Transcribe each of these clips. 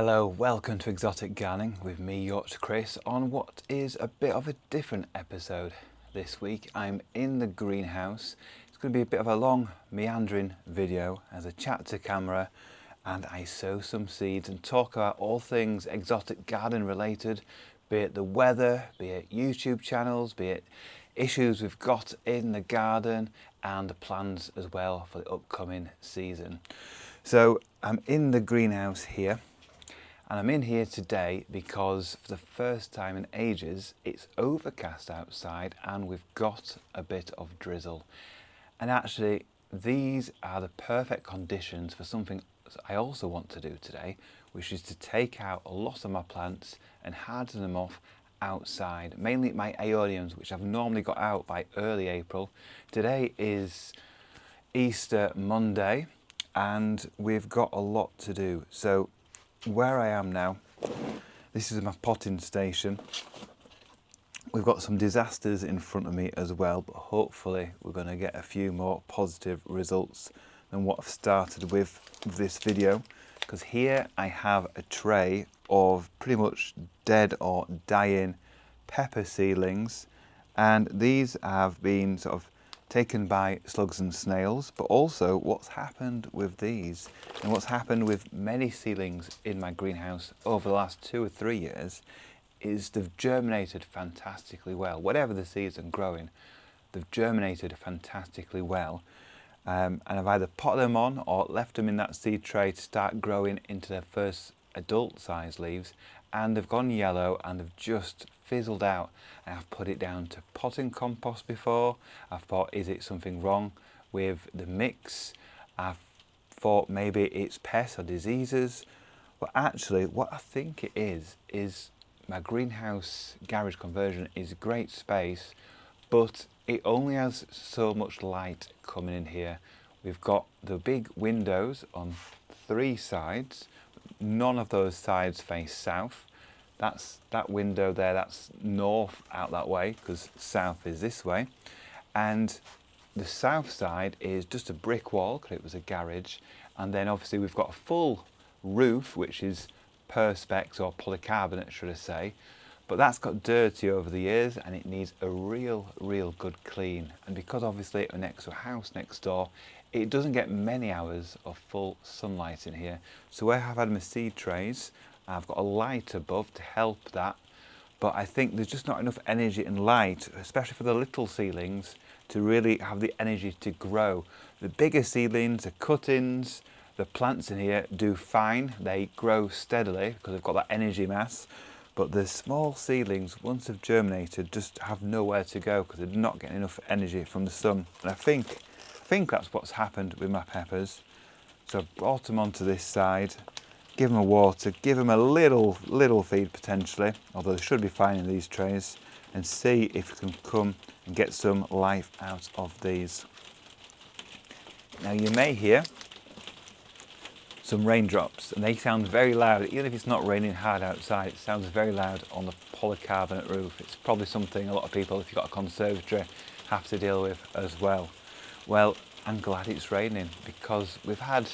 Hello, welcome to Exotic Gardening with me, Yorkshire Kris, on what is a bit of a different episode this week. I'm in the greenhouse. It's going to be a bit of a long, meandering video as I chat to camera and I sow some seeds and talk about all things exotic garden related, be it the weather, be it YouTube channels, be it issues we've got in the garden and the plans as well for the upcoming season. So I'm in the greenhouse here. And I'm in here today because for the first time in ages, it's overcast outside and we've got a bit of drizzle. And actually, these are the perfect conditions for something I also want to do today, which is to take out a lot of my plants and harden them off outside, mainly my aeoniums, which I've normally got out by early April. Today is Easter Monday and we've got a lot to do. So where I am now, this is my potting station. We've got some disasters in front of me as well, but hopefully we're going to get a few more positive results than what I've started with this video, because here I have a tray of pretty much dead or dying pepper seedlings, and these have been sort of taken by slugs and snails, but also what's happened with these and what's happened with many seedlings in my greenhouse over the last 2 or 3 years is they've germinated fantastically well. Whatever the seeds are growing, they've germinated fantastically well. And I've either potted them on or left them in that seed tray to start growing into their first adult size leaves, and they've gone yellow and they've just fizzled out. And I've put it down to potting compost before. I've thought, is it something wrong with the mix? I've thought maybe it's pests or diseases, but actually what I think it is my greenhouse garage conversion is a great space, but it only has so much light coming in here. We've got the big windows on 3 sides. None of those sides face south. That's that window there, that's north out that way, because south is this way. And the south side is just a brick wall, because it was a garage. And then obviously we've got a full roof, which is perspex or polycarbonate, should I say. But that's got dirty over the years and it needs a real good clean. And because obviously we're next to a house next door, it doesn't get many hours of full sunlight in here. So where I've had my seed trays, I've got a light above to help that. But I think there's just not enough energy and light, especially for the little seedlings, to really have the energy to grow. The bigger seedlings, the cuttings, the plants in here do fine. They grow steadily because they've got that energy mass. But the small seedlings, once they've germinated, just have nowhere to go because they're not getting enough energy from the sun. And I think that's what's happened with my peppers. So I've brought them onto this side, give them a water, give them a little feed potentially, although they should be fine in these trays, and see if we can come and get some life out of these. Now you may hear some raindrops and they sound very loud. Even if it's not raining hard outside, it sounds very loud on the polycarbonate roof. It's probably something a lot of people, if you've got a conservatory, have to deal with as well. Well, I'm glad it's raining because we've had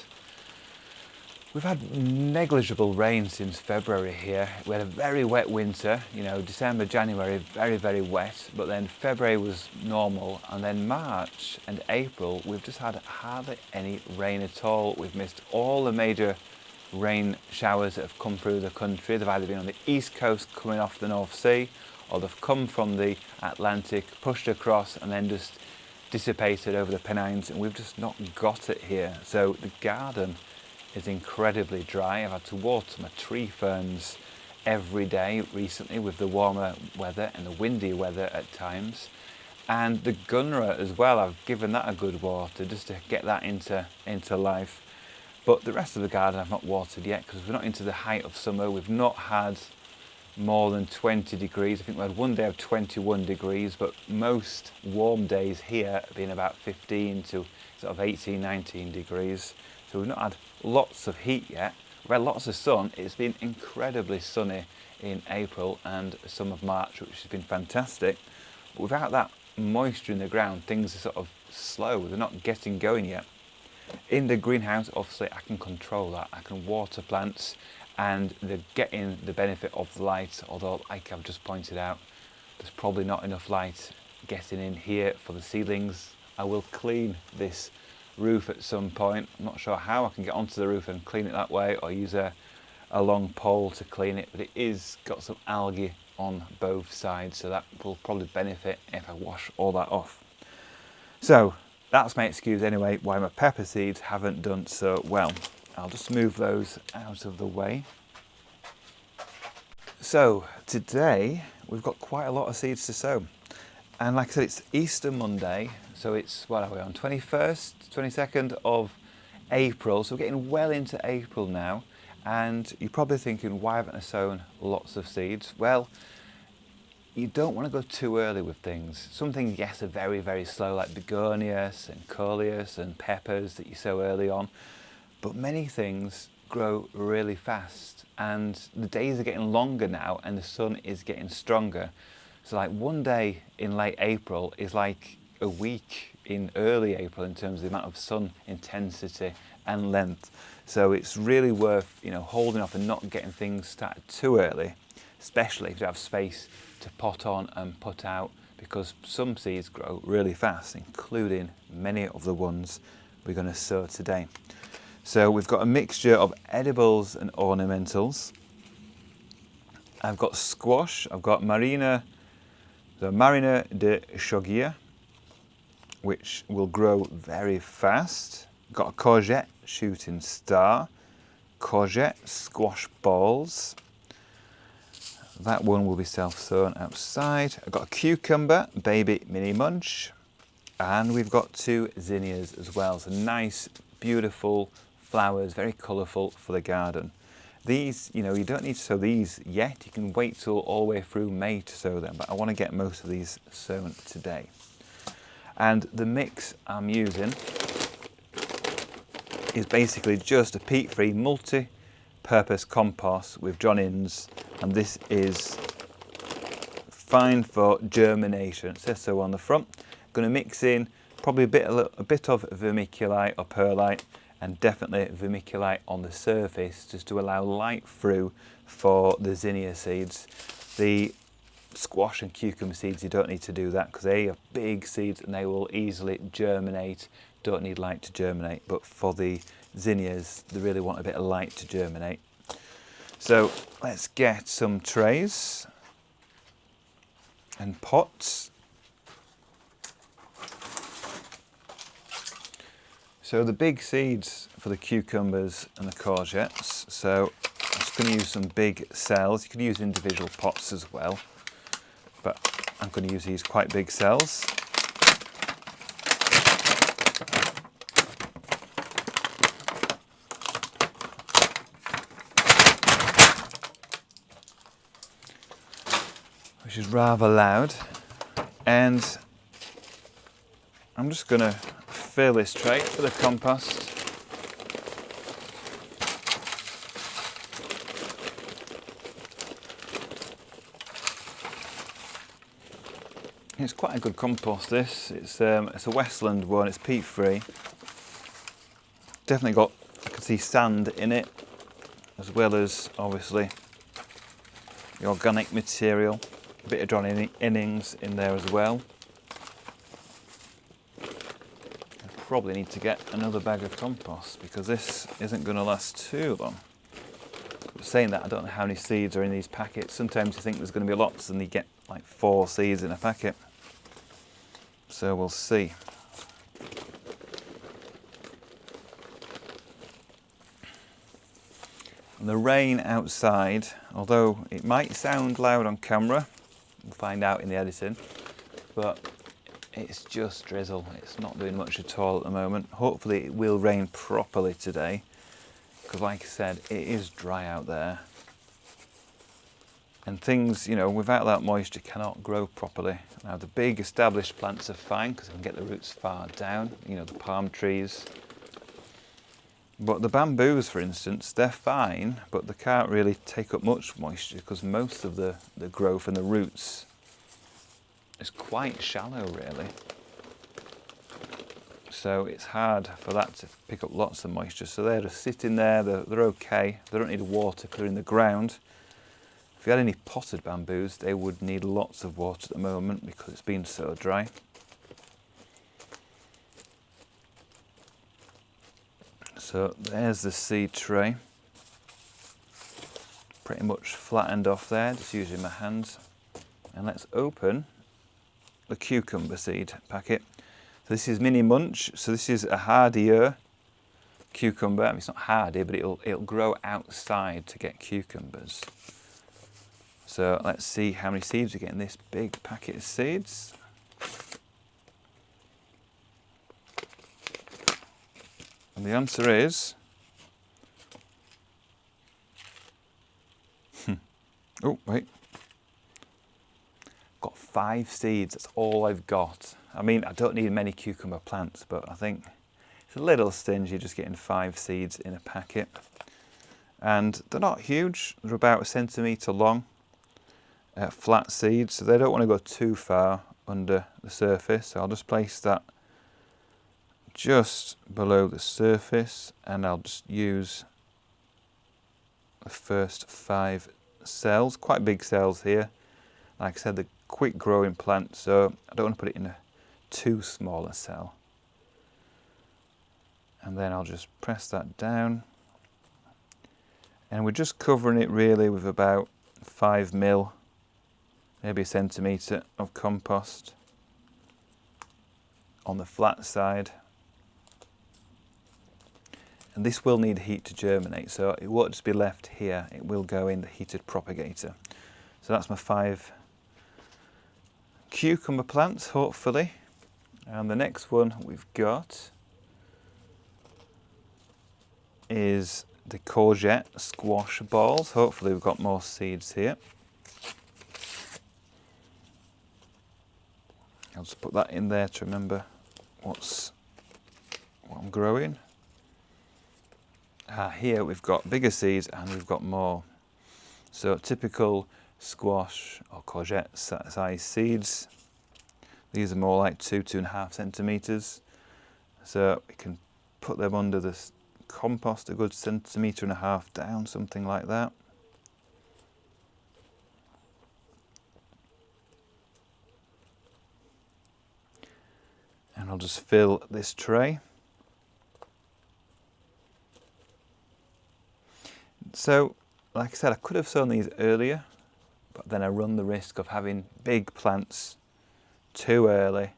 negligible rain since February here. We had a very wet winter, you know, December, January, very wet, but then February was normal, and then March and April, we've just had hardly any rain at all. We've missed all the major rain showers that have come through the country. They've either been on the east coast coming off the North Sea, or they've come from the Atlantic, pushed across, and then just dissipated over the Pennines, and we've just not got it here. So the garden is incredibly dry. I've had to water my tree ferns every day recently with the warmer weather and the windy weather at times. And the gunra as well, I've given that a good water just to get that into life. But the rest of the garden I've not watered yet because we're not into the height of summer. We've not had more than 20 degrees. I think we had one day of 21 degrees, but most warm days here have been about 15 to sort of 18, 19 degrees. So we've not had lots of heat yet. We've had lots of sun. It's been incredibly sunny in April and some of March, which has been fantastic. But without that moisture in the ground, things are sort of slow. They're not getting going yet. In the greenhouse, obviously, I can control that. I can water plants and they're getting the benefit of the light, although like I've just pointed out, there's probably not enough light getting in here for the seedlings. I will clean this roof at some point. I'm not sure how I can get onto the roof and clean it that way, or use a long pole to clean it, but it is got some algae on both sides, so that will probably benefit if I wash all that off. So that's my excuse anyway why my pepper seeds haven't done so well. I'll just move those out of the way. So today we've got quite a lot of seeds to sow, and like I said, it's Easter Monday, so it's, what are we on, 21st, 22nd of April, so we're getting well into April now. And you're probably thinking, why haven't I sown lots of seeds? Well, you don't want to go too early with things. Some things, yes, are very, very slow, like begonias and coleus and peppers that you sow early on. But many things grow really fast, and the days are getting longer now and the sun is getting stronger. So like one day in late April is like a week in early April in terms of the amount of sun intensity and length. So it's really worth, holding off and not getting things started too early, especially if you have space to pot on and put out, because some seeds grow really fast, including many of the ones we're going to sow today. So we've got a mixture of edibles and ornamentals. I've got squash, I've got Marina de Chogia, which will grow very fast. Got a courgette shooting star, courgette squash balls. That one will be self-sown outside. I've got a cucumber baby mini munch, and we've got 2 zinnias as well. So nice, beautiful flowers, very colourful for the garden. These, you don't need to sow these yet. You can wait till all the way through May to sow them, but I want to get most of these sown today. And the mix I'm using is basically just a peat-free multi-purpose compost with John Innes, and this is fine for germination. It says so on the front. I'm going to mix in probably a bit of vermiculite or perlite, and definitely vermiculite on the surface, just to allow light through for the zinnia seeds. The squash and cucumber seeds, you don't need to do that because they are big seeds and they will easily germinate. Don't need light to germinate, but for the zinnias, they really want a bit of light to germinate. So let's get some trays and pots. So the big seeds for the cucumbers and the courgettes, so I'm just going to use some big cells. You can use individual pots as well, but I'm going to use these quite big cells. Which is rather loud, and I'm just going to fill this tray with the compost. It's quite a good compost, this. It's a Westland one, it's peat free. Definitely got, I can see sand in it, as well as obviously the organic material. A bit of John Innings in there as well. I probably need to get another bag of compost because this isn't going to last too long. But saying that, I don't know how many seeds are in these packets. Sometimes you think there's going to be lots and you get like 4 seeds in a packet. So we'll see. And the rain outside, although it might sound loud on camera, we'll find out in the editing, but it's just drizzle. It's not doing much at all at the moment. Hopefully it will rain properly today, because like I said, it is dry out there. And things, without that moisture cannot grow properly. Now the big established plants are fine because I can get the roots far down, the palm trees. But the bamboos, for instance, they're fine, but they can't really take up much moisture because most of the growth and the roots is quite shallow, really. so it's hard for that to pick up lots of moisture. So they're just sitting there, they're okay. They don't need water clearing the ground. If you had any potted bamboos, they would need lots of water at the moment because it's been so dry. So there's the seed tray. Pretty much flattened off there, just using my hands. And let's open the cucumber seed packet. So this is Mini Munch, so this is a hardier cucumber. I mean, it's not hardy, but it'll grow outside to get cucumbers. So let's see how many seeds we get in this big packet of seeds. And the answer is... oh, wait. Got 5 seeds, that's all I've got. I mean, I don't need many cucumber plants, but I think it's a little stingy just getting 5 seeds in a packet. And they're not huge, they're about 1 centimetre long, flat seeds, so they don't want to go too far under the surface. So I'll just place that just below the surface, and I'll just use the first 5 cells, quite big cells here. Like I said, the quick growing plant, so I don't want to put it in a too small a cell. And then I'll just press that down, and we're just covering it really with about 5 mil, maybe 1 centimetre of compost on the flat side. And this will need heat to germinate, so it won't just be left here, it will go in the heated propagator. So that's my 5 cucumber plants, hopefully. And the next one we've got is the courgette squash balls. Hopefully we've got more seeds here. I'll just put that in there to remember what I'm growing. Here we've got bigger seeds and we've got more. So typical squash or courgette size seeds. These are more like 2–2.5 centimetres. So we can put them under the compost a good 1.5 centimetres down, something like that. And I'll just fill this tray. So, like I said, I could have sown these earlier, but then I run the risk of having big plants too early,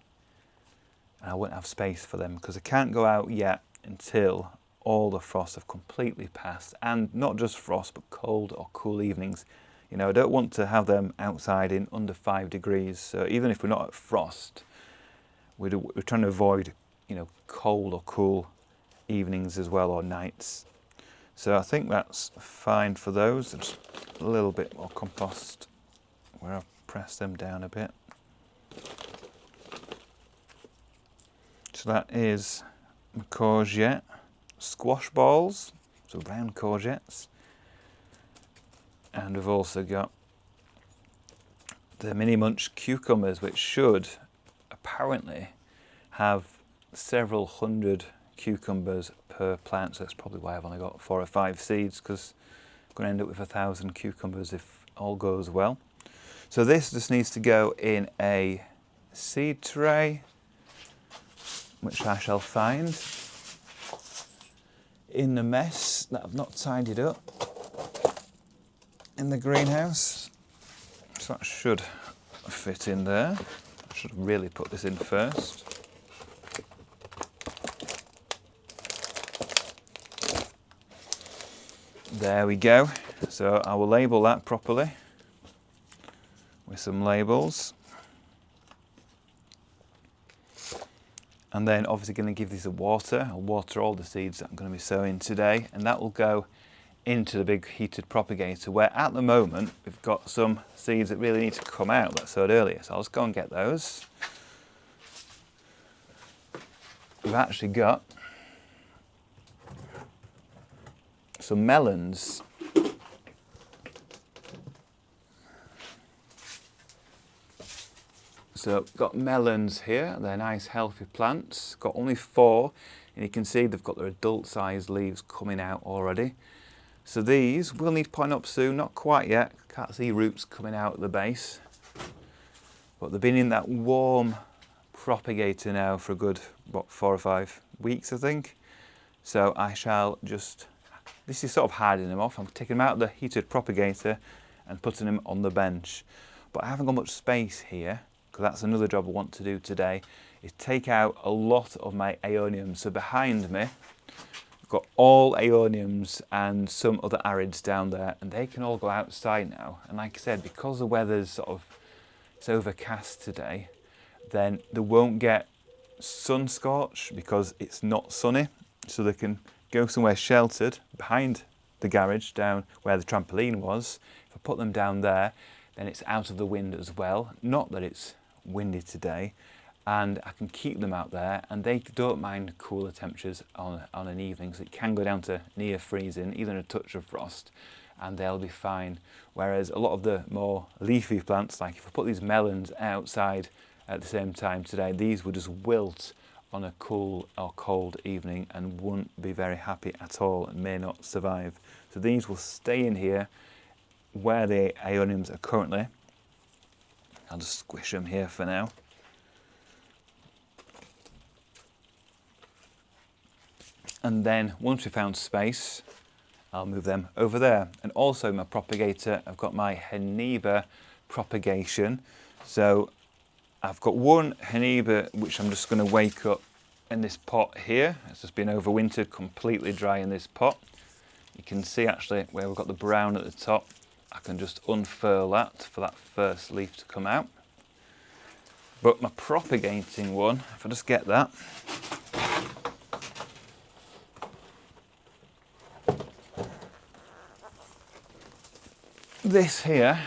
and I wouldn't have space for them because I can't go out yet until all the frosts have completely passed, and not just frost, but cold or cool evenings. You know, I don't want to have them outside in under 5 degrees. So even if we're not at frost, we're trying to avoid, you know, cold or cool evenings as well, or nights. So I think that's fine for those. Just a little bit more compost where I've pressed them down a bit. So that is my courgette squash balls, so round courgettes. And we've also got the Mini Munch cucumbers, which should apparently have several hundred cucumbers per plant. So that's probably why I've only got 4 or 5 seeds, because I'm going to end up with 1,000 cucumbers if all goes well. So this just needs to go in a seed tray, which I shall find in the mess that I've not tidied up in the greenhouse. So that should fit in there. I should really put this in first. There we go. So I will label that properly with some labels. And then obviously going to give these a water. I'll water all the seeds that I'm going to be sowing today, and that will go into the big heated propagator, where at the moment we've got some seeds that really need to come out that I sowed earlier. So I'll just go and get those. We've actually got some melons. So got melons here, they're nice healthy plants. Got only 4, and you can see they've got their adult sized leaves coming out already. So these will need potting up soon, not quite yet, can't see roots coming out at the base. But they've been in that warm propagator now for a good, what, 4 or 5 weeks I think. So I shall just, this is sort of hardening them off. I'm taking them out of the heated propagator and putting them on the bench. But I haven't got much space here, because that's another job I want to do today, is take out a lot of my aeoniums. So behind me, I've got all aeoniums and some other arids down there, and they can all go outside now. And like I said, because the weather's sort of, it's overcast today, then they won't get sun scorch because it's not sunny. So they can go somewhere sheltered behind the garage down where the trampoline was. If I put them down there, then it's out of the wind as well. Not that it's windy today, and I can keep them out there, and they don't mind cooler temperatures on an evening, so it can go down to near freezing, even a touch of frost, and they'll be fine. Whereas a lot of the more leafy plants, like if I put these melons outside at the same time today, these would just wilt on a cool or cold evening and wouldn't be very happy at all and may not survive. So these will stay in here where the aeoniums are currently. I'll just squish them here for now. And then once we've found space, I'll move them over there. And also my propagator, I've got my Heniba propagation. So I've got one Heniba which I'm just going to wake up in this pot here. It's just been overwintered, completely dry in this pot. You can see actually where we've got the brown at the top. I can just unfurl that for that first leaf to come out. But my propagating one, if I just get that, this here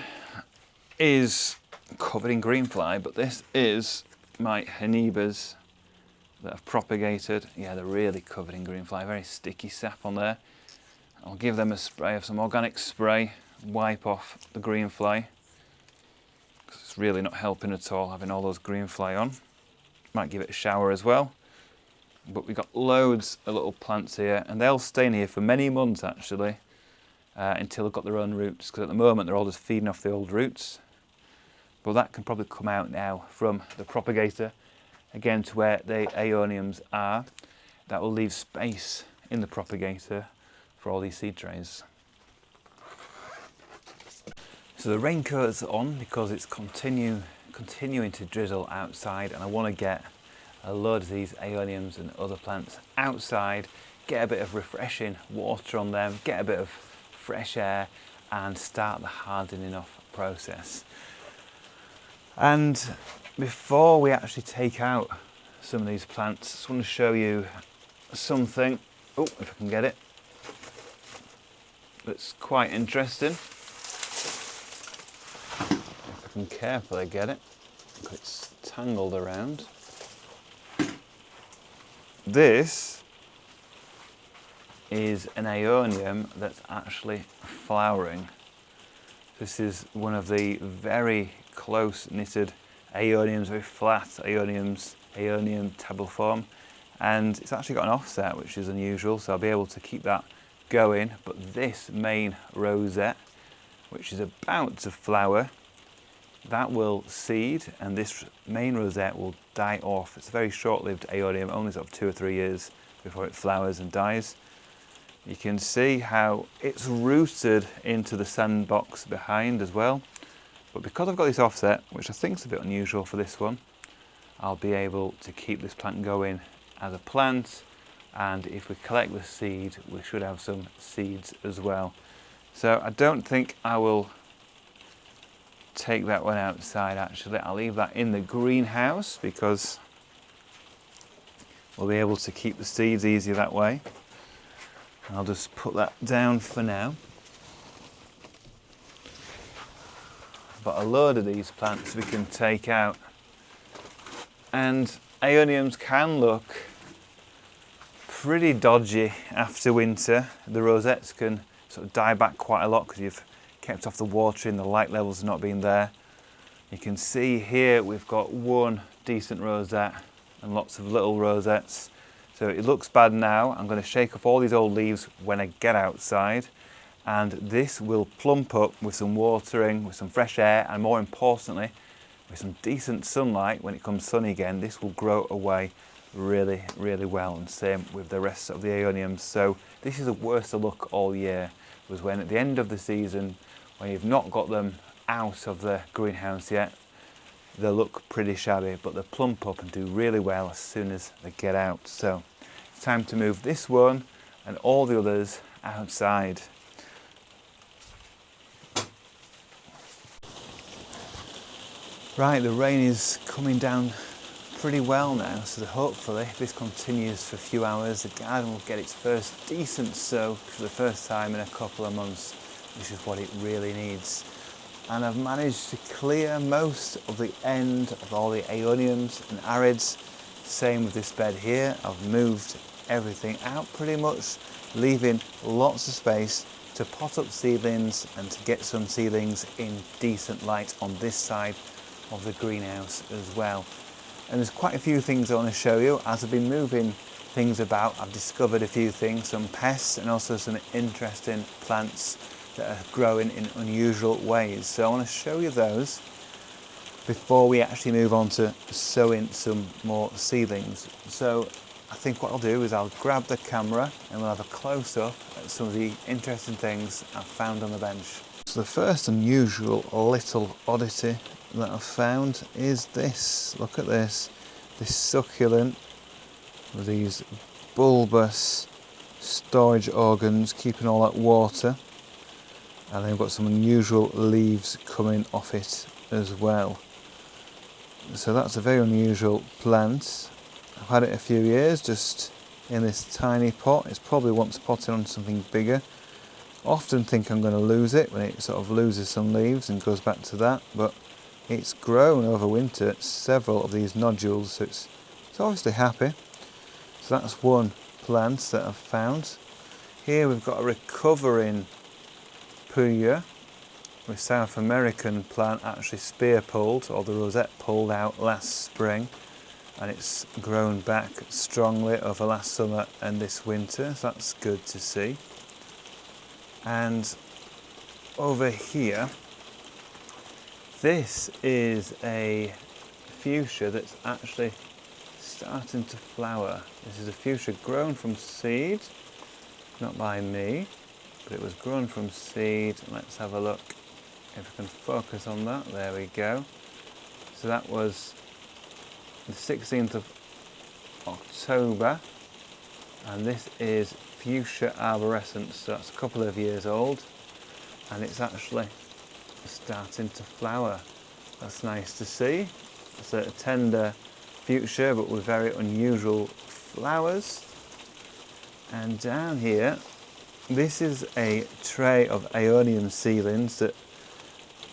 is covered in greenfly, but this is my Henibas that I've propagated. Yeah, they're really covered in greenfly, very sticky sap on there. I'll give them a spray of some organic spray, wipe off the greenfly, because it's really not helping at all having all those greenfly on. Might give it a shower as well. But we've got loads of little plants here, and they'll stay in here for many months actually, until they've got their own roots, because at the moment they're all just feeding off the old roots. But that can probably come out now from the propagator again to where the aeoniums are. That will leave space in the propagator for all these seed trays. So the raincoat's on because it's continuing to drizzle outside, and I want to get a load of these aeoniums and other plants outside, get a bit of refreshing water on them, get a bit of fresh air, and start the hardening off process. And before we actually take out some of these plants, I just want to show you something, oh, if I can get it, that's quite interesting. If I can carefully get it, because it's tangled around. This is an aeonium that's actually flowering. This is one of the very close knitted aeoniums, very flat aeoniums, aeonium tabuliform, and it's actually got an offset, which is unusual, so I'll be able to keep that going. But this main rosette, which is about to flower, that will seed, and this main rosette will die off. It's a very short-lived aeonium, only sort of 2 or 3 years before it flowers and dies. You can see how it's rooted into the sandbox behind as well. But because I've got this offset, which I think is a bit unusual for this one, I'll be able to keep this plant going as a plant, and if we collect the seed, we should have some seeds as well. So I don't think I will take that one outside actually. I'll leave that in the greenhouse because we'll be able to keep the seeds easier that way. I'll just put that down for now. But a load of these plants we can take out, and aeoniums can look pretty dodgy after winter. The rosettes can sort of die back quite a lot because you've kept off the watering, the light levels have not been there. You can see here we've got one decent rosette and lots of little rosettes. So it looks bad now. I'm going to shake off all these old leaves when I get outside, and this will plump up with some watering, with some fresh air, and more importantly, with some decent sunlight. When it comes sunny again, this will grow away really, really well, and same with the rest of the aeoniums. So this is the worst of luck all year, was when at the end of the season, when you've not got them out of the greenhouse yet, they look pretty shabby, but they plump up and do really well as soon as they get out. So it's time to move this one and all the others outside. Right, the rain is coming down pretty well now, so hopefully if this continues for a few hours, the garden will get its first decent soak for the first time in a couple of months, which is what it really needs. And I've managed to clear most of the end of all the aeoniums and arids. Same with this bed here. I've moved everything out pretty much, leaving lots of space to pot up seedlings and to get some seedlings in decent light on this side of the greenhouse as well. And there's quite a few things I want to show you. As I've been moving things about, I've discovered a few things, some pests and also some interesting plants that are growing in unusual ways. So I want to show you those before we actually move on to sowing some more seedlings. So I think what I'll do is I'll grab the camera and we'll have a close-up at some of the interesting things I've found on the bench. So the first unusual little oddity that I've found is this. Look at this succulent with these bulbous storage organs keeping all that water. And then we've got some unusual leaves coming off it as well. So that's a very unusual plant. I've had it a few years just in this tiny pot. It's probably wants potting on something bigger. Often think I'm going to lose it when it sort of loses some leaves and goes back to that, but it's grown over winter several of these nodules, so it's obviously happy. So that's one plant that I've found. Here we've got a recovering puya, with South American plant actually spear pulled, or the rosette pulled out last spring, and it's grown back strongly over last summer and this winter, so that's good to see. And over here, this is a fuchsia that's actually starting to flower. This is a fuchsia grown from seed, not by me, but it was grown from seed. Let's have a look if we can focus on that. There we go. So that was the 16th of October, and this is fuchsia arborescens, so that's a couple of years old, and it's actually starting to flower. That's nice to see. It's a tender fuchsia but with very unusual flowers. And down here, this is a tray of aeonium seedlings that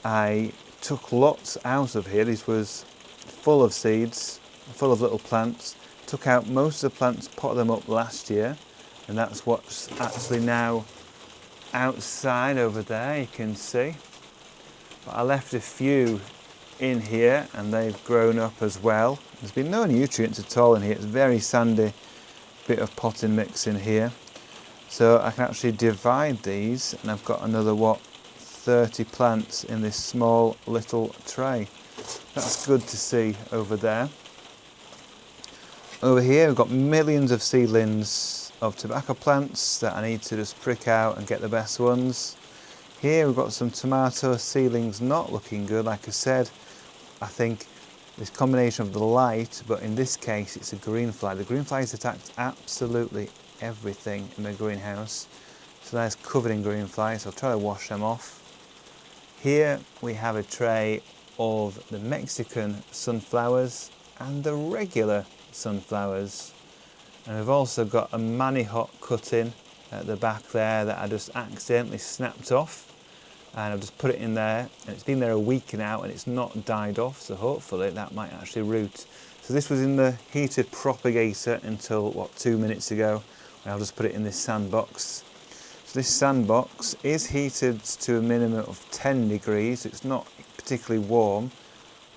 I took lots out of here. This was full of seeds, full of little plants. Took out most of the plants, potted them up last year, and that's what's actually now outside over there, you can see. But I left a few in here and they've grown up as well. There's been no nutrients at all in here. It's very sandy bit of potting mix in here. So I can actually divide these, and I've got another, 30 plants in this small little tray. That's good to see over there. Over here we've got millions of seedlings of tobacco plants that I need to just prick out and get the best ones. Here we've got some tomato seedlings not looking good. Like I said, I think this combination of the light, but in this case it's a green fly. The green fly has attacked absolutely everything in the greenhouse. So that's covered in green flies. I'll try to wash them off. Here we have a tray of the Mexican sunflowers and the regular sunflowers. And we've also got a manihot cutting at the back there that I just accidentally snapped off. And I've just put it in there, and it's been there a week now and it's not died off, so hopefully that might actually root. So this was in the heated propagator until 2 minutes ago, and I'll just put it in this sandbox. So this sandbox is heated to a minimum of 10 degrees. It's not particularly warm,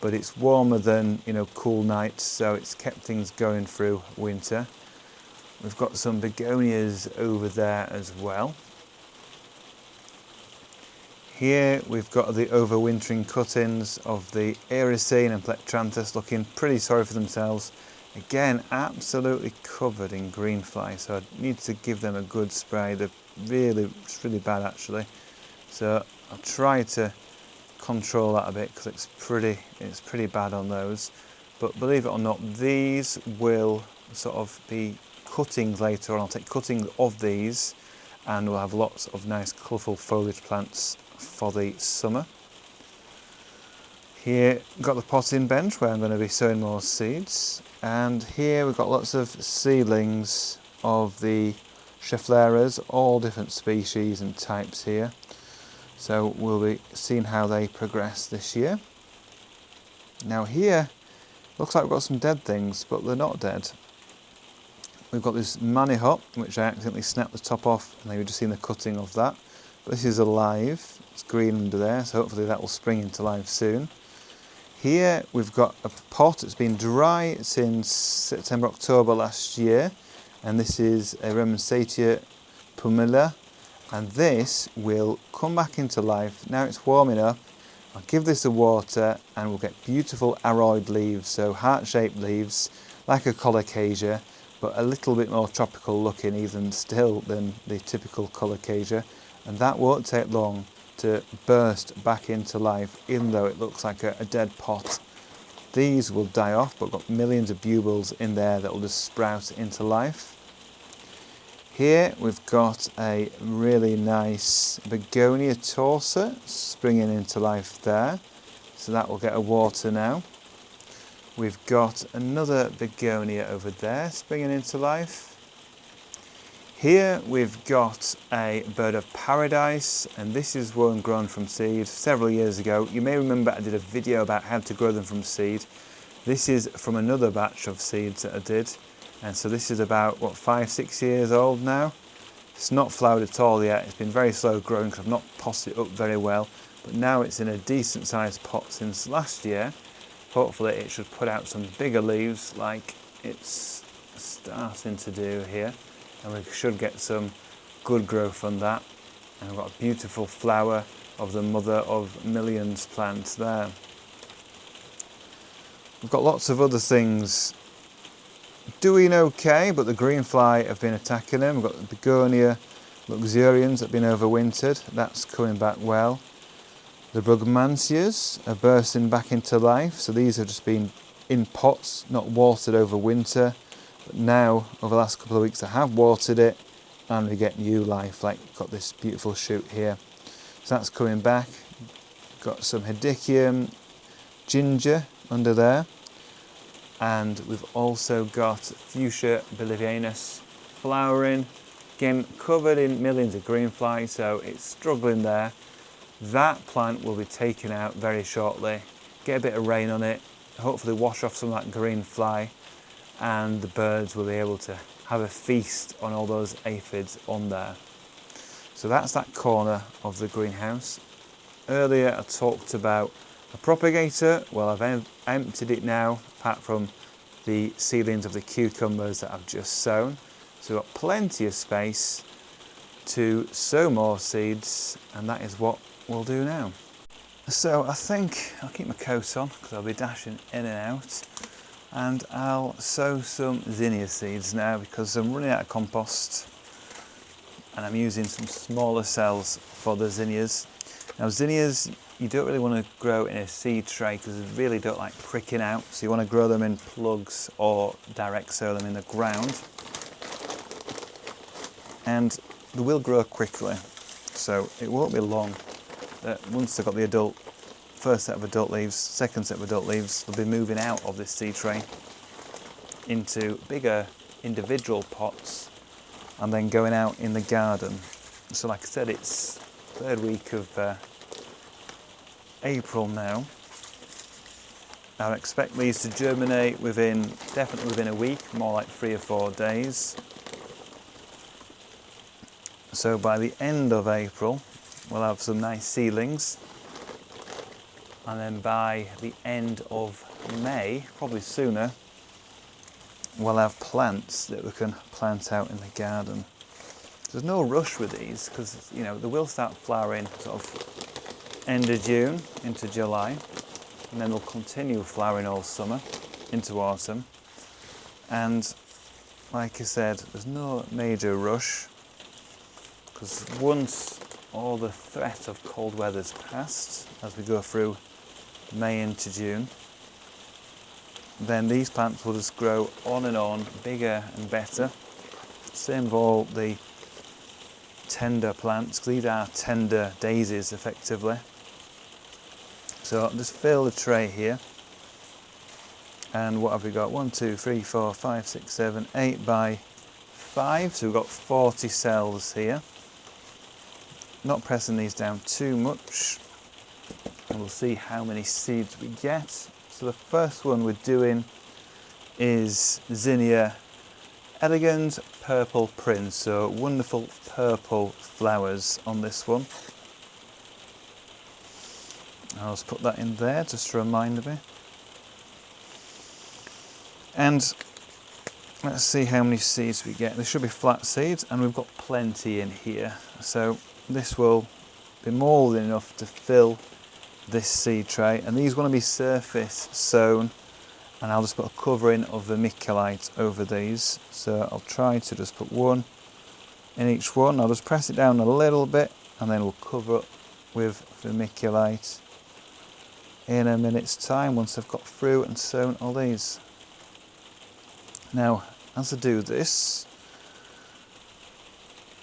but it's warmer than, you know, cool nights, so it's kept things going through winter. We've got some begonias over there as well. Here we've got the overwintering cuttings of the Irisine and Plectranthus, looking pretty sorry for themselves. Again, absolutely covered in green fly, so I need to give them a good spray. They're it's really bad actually. So I'll try to control that a bit because it's pretty bad on those. But believe it or not, these will sort of be cuttings later on. I'll take cuttings of these and we'll have lots of nice colourful foliage plants for the summer. Here we've got the potting bench where I'm going to be sowing more seeds, and here we've got lots of seedlings of the Scheffleras, all different species and types here. So we'll be seeing how they progress this year. Now here, looks like we've got some dead things, but they're not dead. We've got this manihop, which I accidentally snapped the top off, and you've just seen the cutting of that. But this is alive, it's green under there, so hopefully that will spring into life soon. Here we've got a pot that's been dry since September, October last year, and this is a Remonstratia pumila, and this will come back into life. Now it's warming up, I'll give this a water and we'll get beautiful aroid leaves, so heart-shaped leaves, like a colocasia, but a little bit more tropical looking even still than the typical colocasia, and that won't take long to burst back into life, even though it looks like a dead pot. These will die off, but got millions of bulbils in there that will just sprout into life. Here we've got a really nice begonia torsa springing into life there, so that will get a water now. We've got another begonia over there springing into life. Here we've got a bird of paradise, and this is one grown from seed several years ago. You may remember I did a video about how to grow them from seed. This is from another batch of seeds that I did, and so this is about, what, 5-6 years old now. It's not flowered at all yet. It's been very slow growing because I've not possed it up very well, but now it's in a decent sized pot since last year. Hopefully it should put out some bigger leaves like it's starting to do here, and we should get some good growth on that. And we've got a beautiful flower of the mother of millions plant there. We've got lots of other things doing okay, but the green fly have been attacking them. We've got the begonia luxurians that have been overwintered, that's coming back well. The brugmansias are bursting back into life, so these have just been in pots, not watered over winter, but now over the last couple of weeks I have watered it and we get new life, like got this beautiful shoot here. So that's coming back. Got some hedychium ginger under there, and we've also got fuchsia bolivianus flowering, again covered in millions of green fly, so it's struggling there. That plant will be taken out very shortly, get a bit of rain on it, hopefully wash off some of that green fly, and the birds will be able to have a feast on all those aphids on there. So that's that corner of the greenhouse. Earlier I talked about a propagator. Well, I've emptied it now, apart from the seedlings of the cucumbers that I've just sown. So we've got plenty of space to sow more seeds, and that is what we'll do now. So I think I'll keep my coat on because I'll be dashing in and out, and I'll sow some zinnia seeds now because I'm running out of compost and I'm using some smaller cells for the zinnias. Now zinnias, you don't really want to grow in a seed tray because they really don't like pricking out, so you want to grow them in plugs or direct sow them in the ground, and they will grow quickly, so it won't be long that once they've got the first set of adult leaves, second set of adult leaves, they'll be moving out of this seed tray into bigger individual pots and then going out in the garden. So like I said, it's third week of April now. I expect these to germinate definitely within a week, more like 3 or 4 days. So by the end of April, we'll have some nice seedlings. and then by the end of May, probably sooner, we'll have plants that we can plant out in the garden. There's no rush with these because, you know, they will start flowering sort of end of June into July, and then they'll continue flowering all summer into autumn. And like I said, there's no major rush because once all the threat of cold weather's passed, as we go through May into June, then these plants will just grow on, bigger and better. Same with all the tender plants, because these are tender daisies effectively. So I'll just fill the tray here. And what have we got? 1, 2, 3, 4, 5, 6, 7, 8 by 5. So we've got 40 cells here. Not pressing these down too much. And we'll see how many seeds we get. So the first one we're doing is Zinnia Elegant Purple Prince. So wonderful purple flowers on this one. I'll just put that in there just to remind me. And let's see how many seeds we get. There should be flat seeds, and we've got plenty in here. So this will be more than enough to fill this seed tray. And these want to be surface sown, and I'll just put a covering of vermiculite over these. So I'll try to just put one in each one. I'll just press it down a little bit, and then we'll cover it with vermiculite in a minute's time once I've got through and sown all these. Now, as I do this,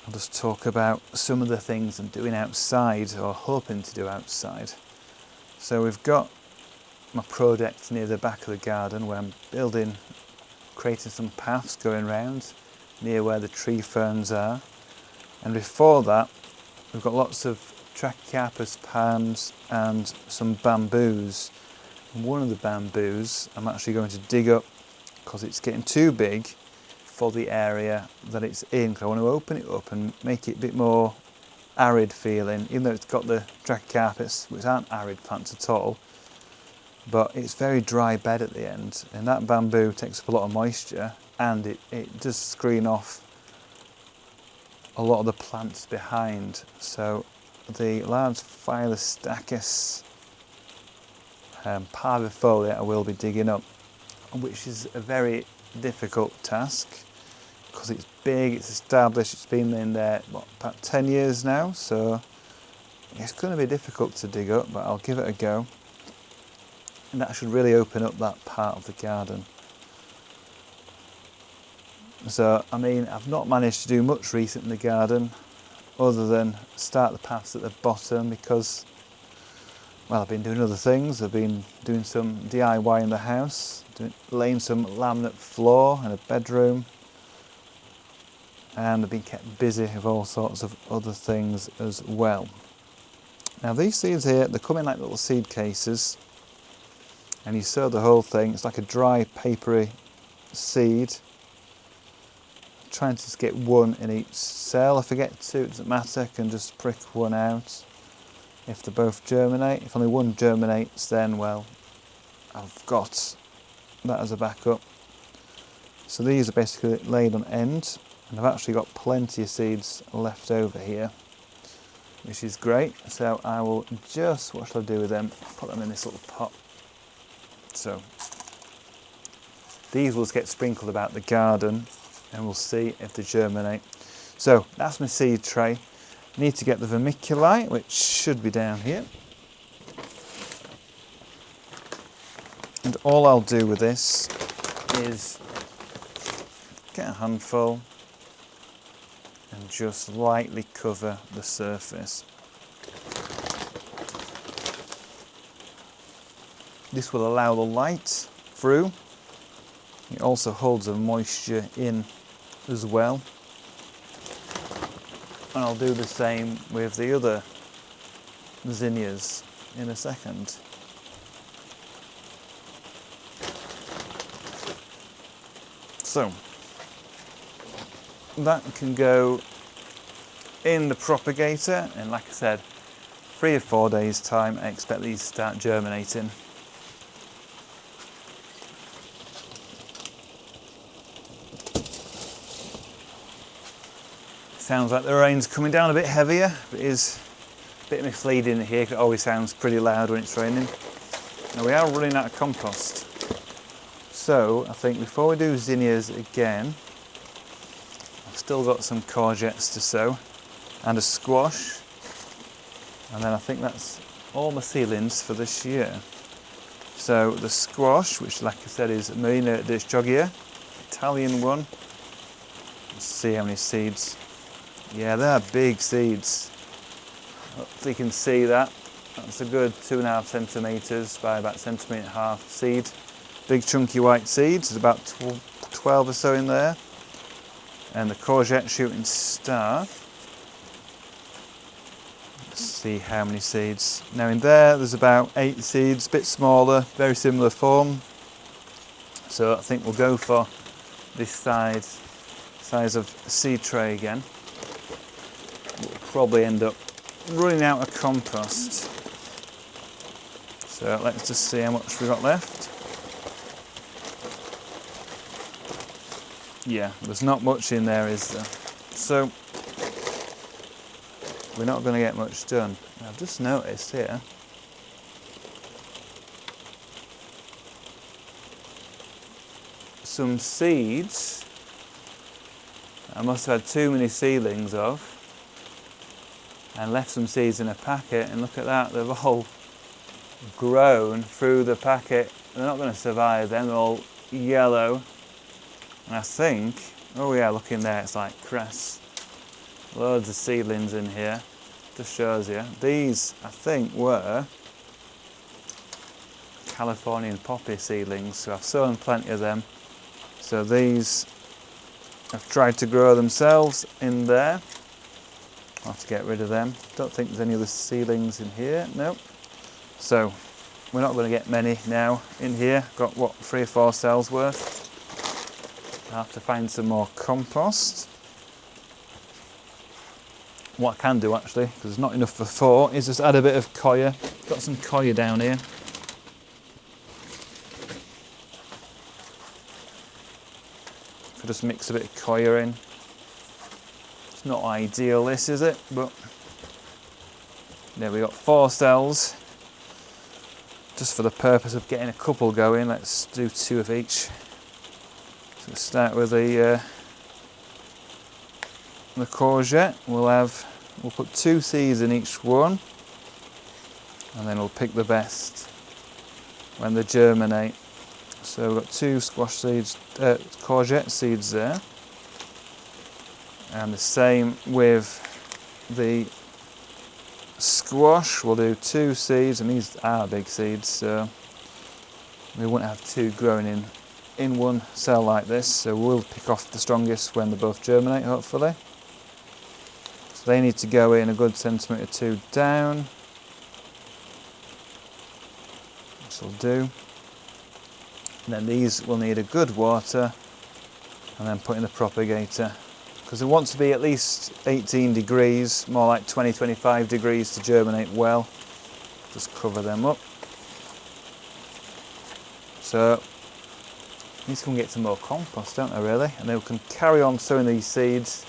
I'll just talk about some of the things I'm doing outside, or hoping to do outside. So we've got my project near the back of the garden where I'm creating some paths going round near where the tree ferns are. And before that, we've got lots of Trachycarpus palms and some bamboos. And one of the bamboos I'm actually going to dig up because it's getting too big for the area that it's in. I want to open it up and make it a bit more arid feeling, even though it's got the Trachycarpus, which aren't arid plants at all, but it's very dry bed at the end, and that bamboo takes up a lot of moisture, and it does screen off a lot of the plants behind. So the large Phylostachys parvifolia I will be digging up, which is a very difficult task because it's big, it's established, it's been in there about 10 years now, so it's going to be difficult to dig up, but I'll give it a go, and that should really open up that part of the garden. So I mean, I've not managed to do much recent in the garden other than start the paths at the bottom because, well, I've been doing other things. I've been doing some DIY in the house, laying some laminate floor in a bedroom, and I've been kept busy with all sorts of other things as well. Now these seeds here, they come in like little seed cases, and you sow the whole thing. It's like a dry, papery seed. I'm trying to just get one in each cell. If I get two, it doesn't matter, I can just prick one out. If they both germinate, if only one germinates, then well, I've got that as a backup. So these are basically laid on end, and I've actually got plenty of seeds left over here, which is great. So I will just, what shall I do with them? Put them in this little pot. So these will just get sprinkled about the garden, and we'll see if they germinate. So that's my seed tray. Need to get the vermiculite, which should be down here. And all I'll do with this is get a handful and just lightly cover the surface. This will allow the light through. It also holds the moisture in as well. And I'll do the same with the other zinnias in a second. So that can go in the propagator, and like I said, 3 or 4 days time I expect these to start germinating. Sounds like the rain's coming down a bit heavier, but it is a bit misleading here because it always sounds pretty loud when it's raining. Now we are running out of compost, so I think before we do zinnias again, I've still got some courgettes to sow and a squash, and then I think that's all my seedlings for this year. So the squash, which like I said is Marina Disciogia, Italian one. Let's see how many seeds. Yeah, they're big seeds. Hopefully you can see that. That's a good 2.5 centimetres by about 1.5 centimetre seed. Big chunky white seeds, there's about 12 or so in there. And the courgette shooting star. Let's see how many seeds. Now in there's about 8 seeds, a bit smaller, very similar form. So I think we'll go for this size of seed tray again. We'll probably end up running out of compost. So let's just see how much we've got left. Yeah, there's not much in there, is there? So we're not going to get much done. I've just noticed here some seeds I must have had too many seedlings of and left some seeds in a packet, and look at that, they've all grown through the packet. They're not going to survive then, they're all yellow. And I think, oh yeah, look in there, it's like cress. Loads of seedlings in here, just shows you. These, I think, were Californian poppy seedlings, so I've sown plenty of them. So these have tried to grow themselves in there. I'll have to get rid of them. Don't think there's any other seedlings in here, nope. So we're not going to get many now in here. Got what, 3 or 4 cells worth. I'll have to find some more compost. What I can do actually, because there's not enough for 4, is just add a bit of coir. Got some coir down here. If I just mix a bit of coir in. It's not ideal this, is it? But there we got 4 cells. Just for the purpose of getting a couple going, let's do 2 of each. So we'll start with the courgette. We'll put 2 seeds in each one, and then we'll pick the best when they germinate. So we've got 2 squash seeds, courgette seeds there, and the same with the squash. We'll do 2 seeds, and these are big seeds, so we won't have 2 growing in one cell like this. So we'll pick off the strongest when they both germinate, hopefully. So they need to go in a good 1 centimetre or 2 down. This will do. And then these will need a good water, and then put in the propagator, because they want to be at least 18 degrees, more like 20-25 degrees to germinate well. Just cover them up. So these can get some more compost, don't they, really? And then we can carry on sowing these seeds.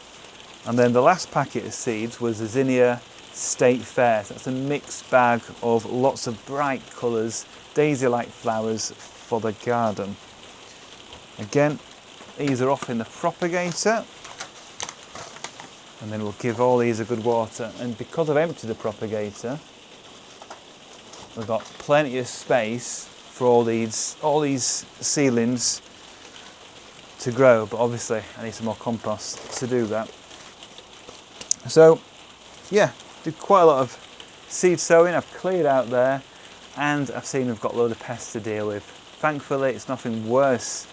And then the last packet of seeds was the Zinnia State Fair. So that's a mixed bag of lots of bright colours, daisy-like flowers for the garden. Again, these are off in the propagator, and then we'll give all these a good water. And because I've emptied the propagator, we've got plenty of space for all these seedlings to grow, but obviously I need some more compost to do that. So yeah, did quite a lot of seed sowing. I've cleared out there, and I've seen we've got a load of pests to deal with. Thankfully it's nothing worse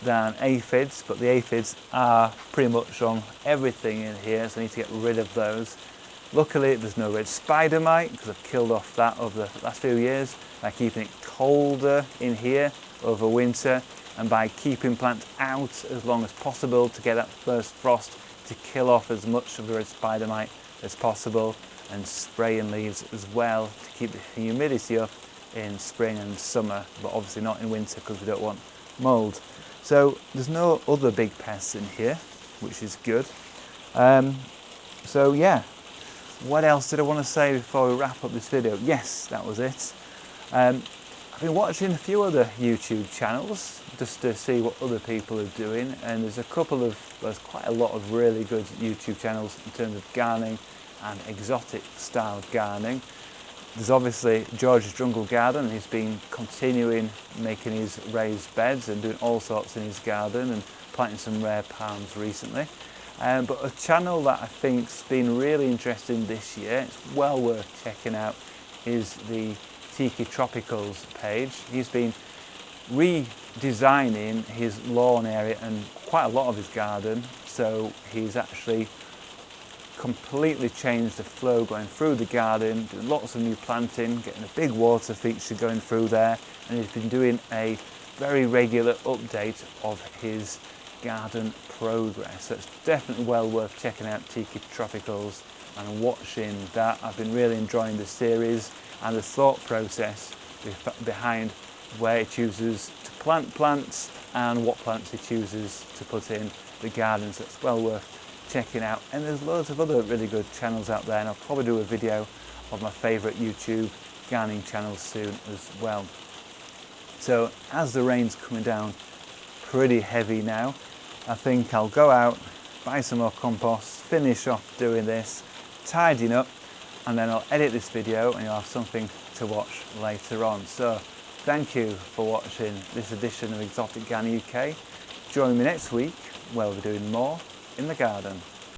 than aphids, but the aphids are pretty much on everything in here, so I need to get rid of those. Luckily there's no red spider mite, because I've killed off that over the last few years by keeping it colder in here over winter, and by keeping plants out as long as possible to get that first frost to kill off as much of the red spider mite as possible. and spraying leaves as well to keep the humidity up in spring and summer, but obviously not in winter because we don't want mould. So there's no other big pests in here, which is good. So yeah, what else did I want to say before we wrap up this video? Yes, that was it. I've been watching a few other YouTube channels just to see what other people are doing, and there's quite a lot of really good YouTube channels in terms of gardening and exotic style gardening. There's obviously George's Jungle Garden. He's been continuing making his raised beds and doing all sorts in his garden and planting some rare palms recently. But a channel that I think's been really interesting this year, it's well worth checking out, is the Tiki Tropicals page. He's been redesigning his lawn area and quite a lot of his garden, so he's actually completely changed the flow going through the garden, doing lots of new planting, getting a big water feature going through there, and he's been doing a very regular update of his garden progress. So it's definitely well worth checking out Tiki Tropicals and watching that. I've been really enjoying the series and the thought process behind where he chooses to plant plants and what plants he chooses to put in the garden. So it's well worth checking out, and there's loads of other really good channels out there, and I'll probably do a video of my favourite YouTube gardening channels soon as well. So as the rain's coming down pretty heavy now, I think I'll go out, buy some more compost, finish off doing this, tidying up, and then I'll edit this video and you'll have something to watch later on. So thank you for watching this edition of Exotic Gardening UK. Join me next week where we'll be doing more in the garden.